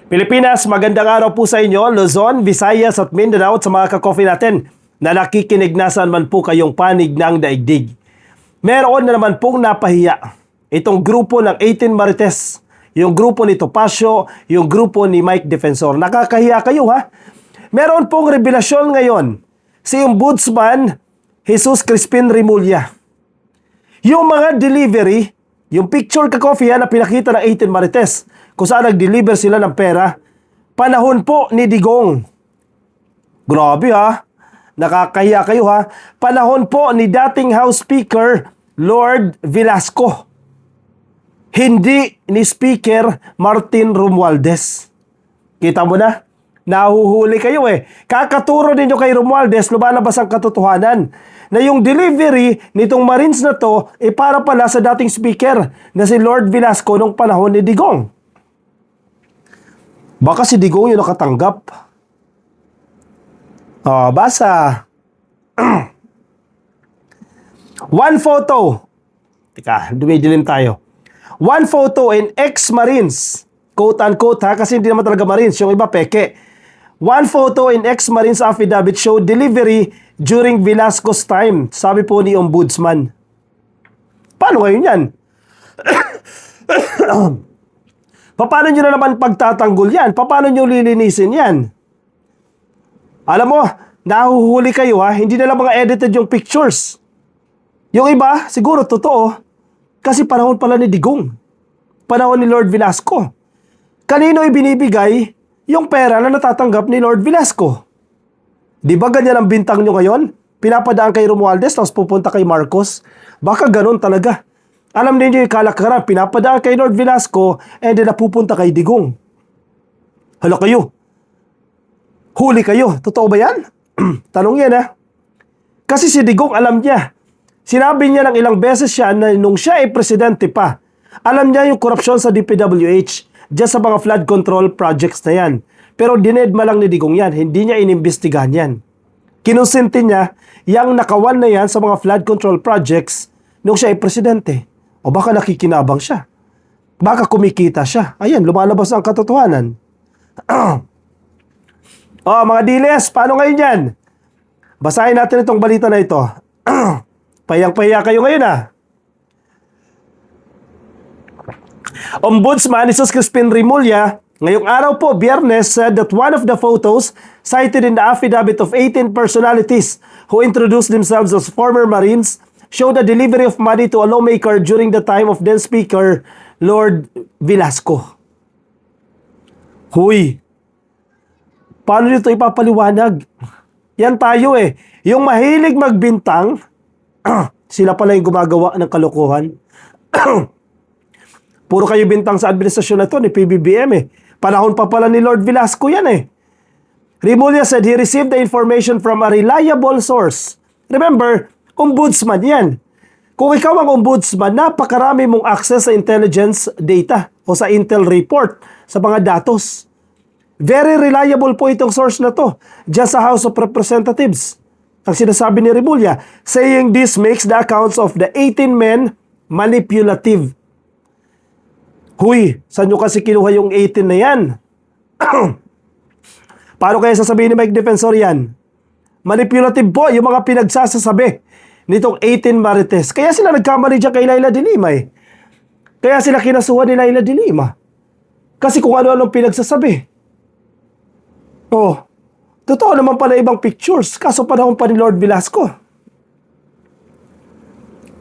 Pilipinas, magandang araw po sa inyo, Luzon, Visayas at Mindanao at sa mga ka-coffee natin na nakikinig na saan man po kayong panig ng daigdig. Meron na naman pong napahiya itong grupo ng 18 Marites, yung grupo ni Topacio, yung grupo ni Mike Defensor. Nakakahiya kayo ha? Meron pong revelasyon ngayon si Ombudsman Jesus Crispin Remulla. Yung mga delivery, yung picture ka-coffee na pinakita ng 18 Marites, kung saan nag-deliver sila ng pera, panahon po ni Digong. Grabe ha, nakakahiya kayo ha. Panahon po ni dating House Speaker Lord Velasco. Hindi ni Speaker Martin Romualdez. Kita mo na? Nahuhuli kayo eh. Kakaturo ninyo kay Romualdez, lumalabas ang katotohanan na yung delivery nitong Marines na to para pala sa dating speaker na si Lord Velasco nung panahon ni Digong. Baka si Digong yung nakatanggap. Basa. One photo. Teka, dumidilim tayo. One photo in ex-Marines. Quote-unquote ha, kasi hindi naman talaga Marines. Yung iba peke. One photo in ex-Marines affidavit showed delivery during Velasco's time. Sabi po ni Ombudsman. Paano ngayon yan? Paano nyo na naman pagtatanggol yan? Paano nyo lilinisin yan? Alam mo, nahuhuli kayo ha, hindi na lang mga edited yung pictures. Yung iba, siguro totoo, kasi panahon pala ni Digong. Panahon ni Lord Velasco. Kanino ibinibigay yung pera na natatanggap ni Lord Velasco? Di ba ganyan ang bintang nyo ngayon? Pinapadaan kay Romualdez, tapos pupunta kay Marcos? Baka ganun talaga. Alam niyo yung kalakaran, pinapadaan kay Lord Velasco and then napupunta kay Digong. Hala kayo. Huli kayo. Totoo ba yan? Tanong yan ha. Kasi si Digong alam niya. Sinabi niya ng ilang beses siya na nung siya ay presidente pa, alam niya yung korupsyon sa DPWH dyan sa mga flood control projects na yan. Pero dinedma lang ni Digong yan. Hindi niya inimbestigahan yan. Kinusinti niya yung nakawan na yan sa mga flood control projects nung siya ay presidente. O baka nakikinabang siya. Baka kumikita siya. Ayan, lumalabas ang katotohanan. Mga diles, paano ngayon yan? Basahin natin itong balita na ito. Payang-paya kayo ngayon ah. Ombudsman Jesus Crispin Remulla, ngayong araw po, Biyernes, said that one of the photos cited in the affidavit of 18 personalities who introduced themselves as former Marines show the delivery of money to a lawmaker during the time of then Speaker Lord Velasco. Huy, paano nito ipapaliwanag? Yan tayo eh. Yung mahilig magbintang, sila pala yung gumagawa ng kalokohan. Puro kayo bintang sa administrasyon na to ni PBBM eh. Panahon pa pala ni Lord Velasco yan eh. Remulla said he received the information from a reliable source. Remember, ombudsman yan. Kung ikaw ang ombudsman, napakarami mong access sa intelligence data o sa intel report sa mga datos. Very reliable po itong source na to dyan sa House of Representatives. Ang sinasabi ni Remulla, saying this makes the accounts of the 18 men manipulative. Huy, saan nyo kasi kinuha yung 18 na yan? Paano kaya sasabihin ni Mike Defensor yan? Manipulative po yung mga pinagsasasabi nitong 18 Marites. Kaya sila nagkamali dyan kay Laila de Lima eh. Kaya sila kinasuhan ni Laila de Lima. Kasi kung ano-anong pinagsasabi. Totoo naman pala ibang pictures. Kaso panahon pa ni Lord Velasco.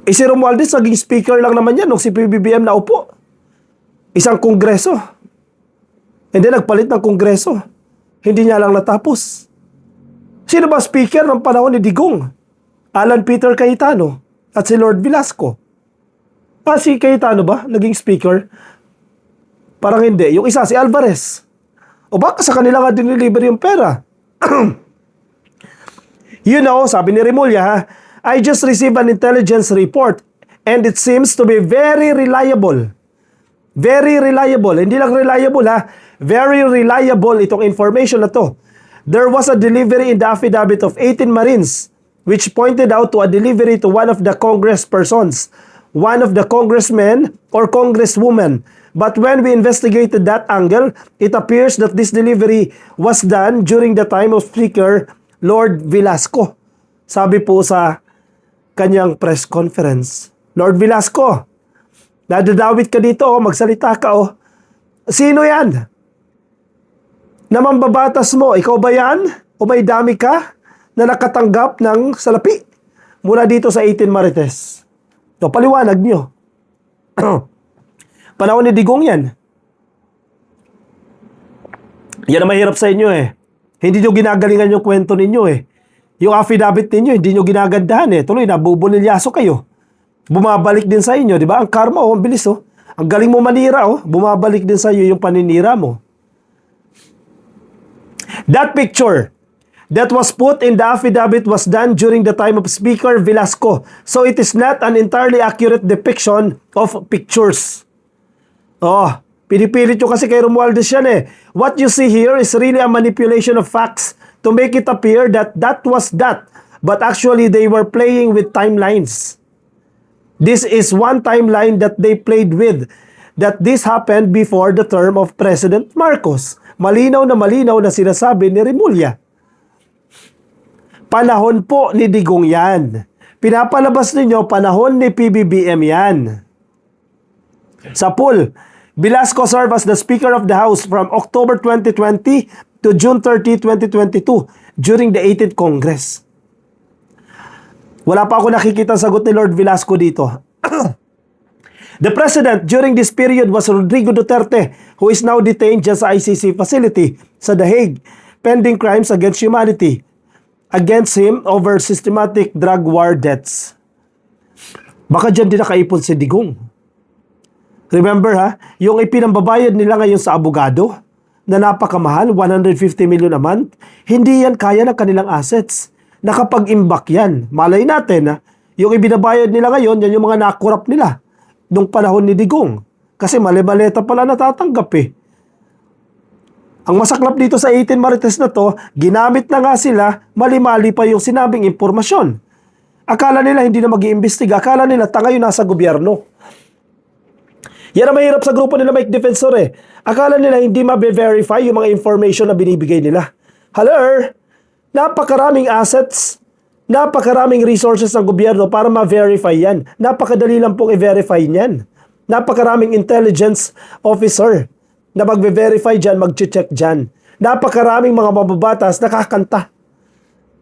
Si Romualdez naging speaker lang naman yan nung si PBBM na upo. Isang kongreso. And then nagpalit ng kongreso. Hindi niya lang natapos. Sino ba speaker ng panahon ni Digong? Alan Peter Cayetano at si Lord Velasco. Si Cayetano ba naging speaker? Parang hindi. Yung isa, si Alvarez. O baka sa kanila nga diniliver yung pera. You know, sabi ni Remulla, I just received an intelligence report and it seems to be very reliable. Very reliable. Hindi lang reliable ha. Very reliable itong information na to. There was a delivery in the affidavit of 18 Marines which pointed out to a delivery to one of the congresspersons one of the congressmen or congresswoman. But when we investigated that angle, it appears that this delivery was done during the time of Speaker Lord Velasco. Sabi po sa kanyang press conference. Lord Velasco, nadadawit ka dito, magsalita ka. Sino yan? Na mambabatas mo, ikaw ba yan? O may dami ka na nakatanggap ng salapi mula dito sa 18 Marites? Paliwanag nyo. Panahon ni Digong yan. Yan ang mahirap sa inyo eh. Hindi nyo ginagalingan yung kwento ninyo eh. Yung affidavit ninyo, hindi nyo ginagandahan eh. Tuloy, nabubulilyaso kayo. Bumabalik din sa inyo, di ba? Ang karma, ang bilis Ang galing mo manira, bumabalik din sa iyo yung paninira mo. That picture that was put in the affidavit was done during the time of Speaker Velasco. So it is not an entirely accurate depiction of pictures. Pinipilit nyo kasi kay Romualdez yan eh. What you see here is really a manipulation of facts to make it appear that that was that. But actually, they were playing with timelines. This is one timeline that they played with. That this happened before the term of President Marcos. Malinaw na sinasabi ni Remulla. Panahon po ni Digong yan. Pinapalabas ninyo, panahon ni PBBM yan. Sa pool, Velasco served as the Speaker of the House from October 2020 to June 30, 2022 during the 18th Congress. Wala pa ako nakikita sagot ni Lord Velasco dito. The President during this period was Rodrigo Duterte, who is now detained dyan sa ICC facility sa The Hague, pending crimes against humanity against him over systematic drug war deaths. Baka dyan din nakaipon si Digong. Remember yung ipinambabayad nila ngayon sa abogado na napakamahal, 150 million a month, hindi yan kaya ng kanilang assets. Nakapag-imbak yan. Malay natin yung ibinabayad nila ngayon, yan yung mga nakurap nila nung panahon ni Digong. Kasi mali-maleta pala natatanggap eh. Ang masaklap dito sa 18 Marites na to, ginamit na nga sila, mali-mali pa yung sinabing impormasyon. Akala nila hindi na mag-iimbestiga, akala nila tangayo nasa gobyerno. Yan ang mahirap sa grupo nila Mike Defensor eh. Akala nila hindi ma-verify yung mga information na binibigay nila. Hello? Napakaraming assets, napakaraming resources ng gobyerno para ma-verify yan. Napakadali lang pong i-verify yan. Napakaraming intelligence officer na mag-verify dyan, mag-check dyan. Napakaraming mga mababatas nakakanta.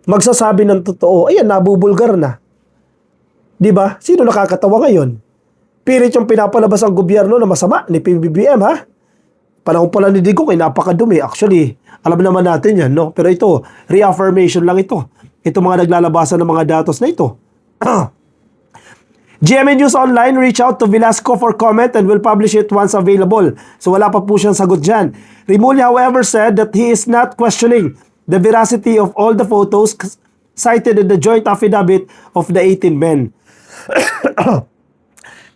Magsasabi ng totoo. Ayan, nabubulgar na. Diba? Sino nakakatawa ngayon? Pilit yung pinapalabas ang gobyerno na masama ni PBBM Panahon pala ni Digong ay napakadumi. Actually, alam naman natin yan, no? Pero ito, reaffirmation lang ito. Ito mga naglalabasan ng mga datos na ito. GMA News Online reach out to Velasco for comment and will publish it once available. So wala pa po siyang sagot dyan. Remulla, however, said that he is not questioning the veracity of all the photos cited in the joint affidavit of the 18 men.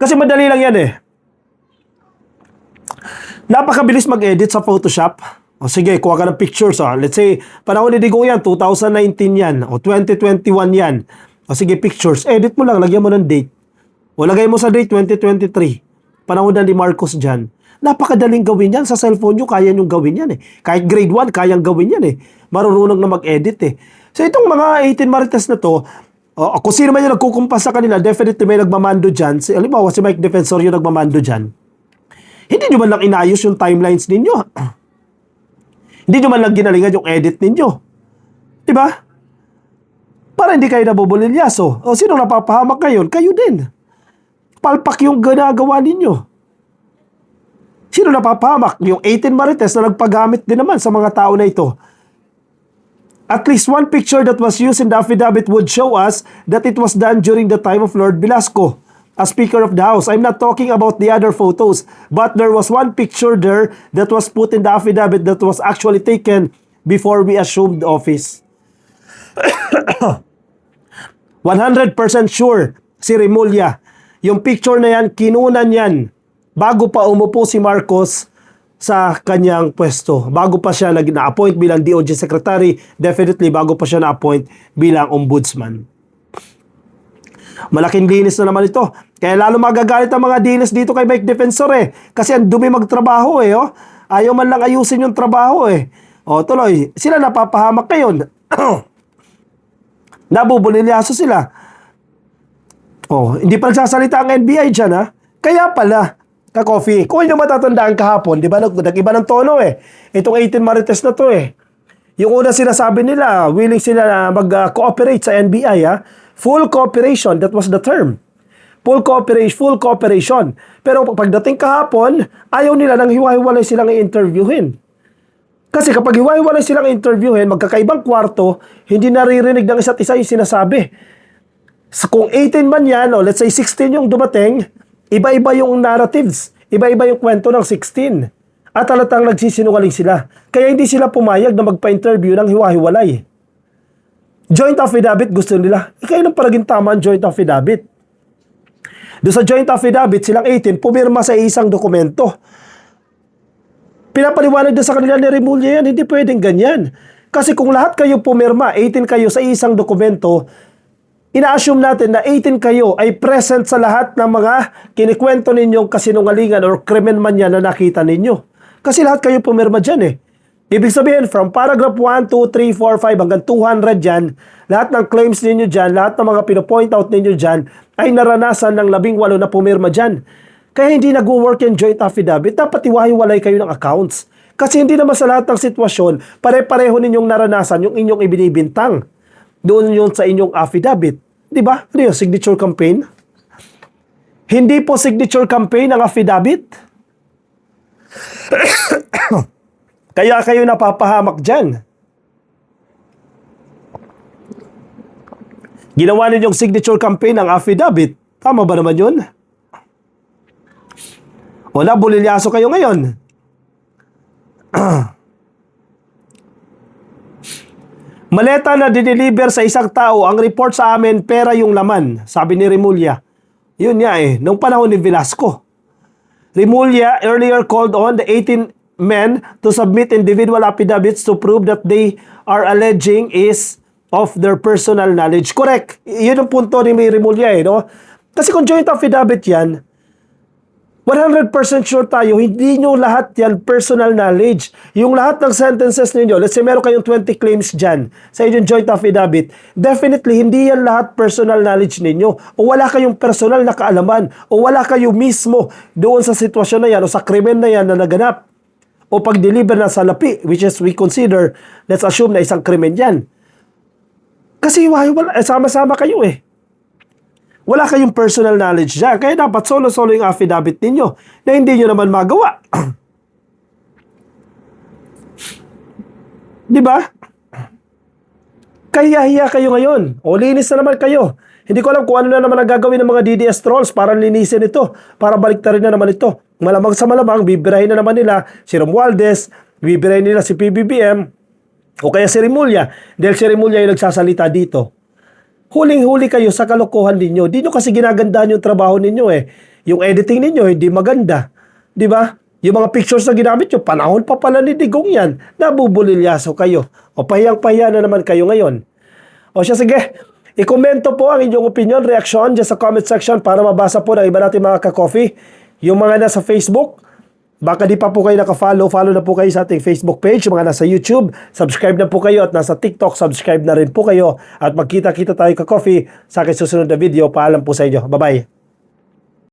Kasi madali lang yan eh. Napakabilis mag-edit sa Photoshop. O sige, kuha ka ng pictures. Let's say, panahon ni Digong yan, 2019 yan. O 2021 yan. O sige, pictures. Edit mo lang, lagyan mo ng date. O lagay mo sa date 2023. Panahon na ni Marcos dyan. Napakadaling gawin yan. Sa cellphone nyo, kaya nyo gawin yan eh. Kahit grade 1, kayang gawin yan eh. Marunong na mag-edit eh. So itong mga 18 Marites na to, kung sino man yung nagkukumpas sa kanila, definitely may nagmamando dyan. Halimbawa, si Mike Defensor yung nagmamando dyan. Hindi nyo man lang inayos yung timelines ninyo. Hindi nyo man lang ginalingan yung edit ninyo. Diba? Para hindi kayo nabubulilyaso. O sino napapahamak ngayon? Kayo din. Palpak yung ginagawa ninyo. Sino napapahamak? Yung 18 Marites na nagpagamit din naman sa mga tao na ito. At least one picture that was used in the affidavit would show us that it was done during the time of Lord Velasco as Speaker of the House. I'm not talking about the other photos, but there was one picture there that was put in the affidavit that was actually taken before we assumed office. 100% sure si Remulla, yung picture na yan, kinunan yan bago pa umupo si Marcos sa kanyang pwesto. Bago pa siya na-appoint bilang DOJ Secretary, definitely bago pa siya na-appoint bilang Ombudsman. Malaking linis na naman ito. Kaya lalo magagalit ang mga dinas dito kay Mike Defensor eh. Kasi ang dumi magtrabaho eh. Oh. Ayaw man lang ayusin yung trabaho eh. O tuloy, sila napapahamak ngayon. Nabubulilyaso sila. Oh, hindi pa nagsasalita ang NBI dyan ha. Kaya pala, ka-coffee, kung inyo matatandaan kahapon, di ba nag-iba ng tono eh. Itong 18 Marites na to eh. Yung una sinasabi nila, willing sila na mag-cooperate sa NBI ha. Full cooperation, that was the term. Full cooperation. Pero pagdating kahapon, ayaw nila nang hiwa-hiwalay silang i-interviewin. Kasi kapag hiwa-hiwalay silang i-interviewin, magkakaibang kwarto, hindi naririnig ng isa't isa yung sinasabi. So, kung 18 man yan, o let's say 16 yung dumating, iba-iba yung narratives. Iba-iba yung kwento ng 16. At halatang nagsisinungaling sila. Kaya hindi sila pumayag na magpa-interview ng hiwa-hiwalay. Joint affidavit gusto nila. Kaya nang paraging tama ang joint affidavit. Doon sa joint affidavit, silang 18, pumirma sa isang dokumento. Pinapaliwanag na sa kanila ni Remulla yan, hindi pwedeng ganyan. Kasi kung lahat kayo pumirma, 18 kayo sa isang dokumento, ina-assume natin na 18 kayo ay present sa lahat ng mga kinikwento ninyong kasinungalingan or krimen man yan na nakita ninyo. Kasi lahat kayo pumirma dyan eh. Ibig sabihin, from paragraph 1, 2, 3, 4, 5 hanggang 200 dyan, lahat ng claims ninyo dyan, lahat ng mga pinopoint out ninyo dyan, ay naranasan ng 18 na pumirma dyan. Kaya hindi nag-work yung joint affidavit, dapat iwahiwalay kayo ng accounts. Kasi hindi naman sa lahat ng sitwasyon, pare-pareho ninyong naranasan yung inyong ibinibintang. Doon yun sa inyong affidavit. Di ba? Ano yun? Signature campaign? Hindi po signature campaign ang affidavit. Kaya kayo napapahamak dyan. Ginawa ninyong signature campaign ang affidavit. Tama ba naman yun? O nabulilyaso kayo ngayon. Maleta na dineliver sa isang tao, ang report sa amin, pera yung laman, sabi ni Remulla. Yun nga eh, nung panahon ni Velasco. Remulla earlier called on the 18 men to submit individual affidavits to prove that they are alleging is of their personal knowledge. Correct. Yun ang punto ni Remulla eh, no? Kasi kung joint affidavit yan, 100% sure tayo, hindi nyo lahat yan personal knowledge. Yung lahat ng sentences ninyo, let's say meron kayong 20 claims dyan sa inyong joint affidavit, definitely hindi yan lahat personal knowledge ninyo. O wala kayong personal na kaalaman. O wala kayo mismo doon sa sitwasyon na yan o sa krimen na yan na naganap. O pag-deliver na salapi, which is we consider, let's assume na isang krimen yan. Kasi sama-sama kayo eh. Wala kayong personal knowledge dyan. Kaya dapat solo-solo yung affidavit ninyo na hindi nyo naman magawa. Di ba? Kaya kayo ngayon. O linis na naman kayo. Hindi ko alam kung ano na naman ang gagawin ng mga DDS trolls para linisin ito. Para baliktarin na naman ito. Malamang sa malamang, bibirahin na naman nila si Romualdez, bibirahin nila si PBBM, o kaya si Remulla. Dahil si Remulla yung nagsasalita dito. Huling-huli kayo sa kalokohan ninyo. Di nyo kasi ginagandahan yung trabaho ninyo eh. Yung editing ninyo, hindi maganda. Di ba? Yung mga pictures na ginamit nyo, panahon pa pala ni Digong yan. Nabubulilyaso kayo. O pahiyang-pahiya na naman kayo ngayon. O siya, sige. I-komento po ang inyong opinion, reaction dyan sa comment section para mabasa po ng iba natin mga ka-coffee. Yung mga nasa Facebook, baka di pa po kayo naka-follow, follow na po kayo sa ating Facebook page. Yung mga nasa YouTube, subscribe na po kayo. At nasa TikTok, subscribe na rin po kayo. At magkita-kita tayo ka-coffee sa aking susunod na video. Paalam po sa inyo. Bye-bye.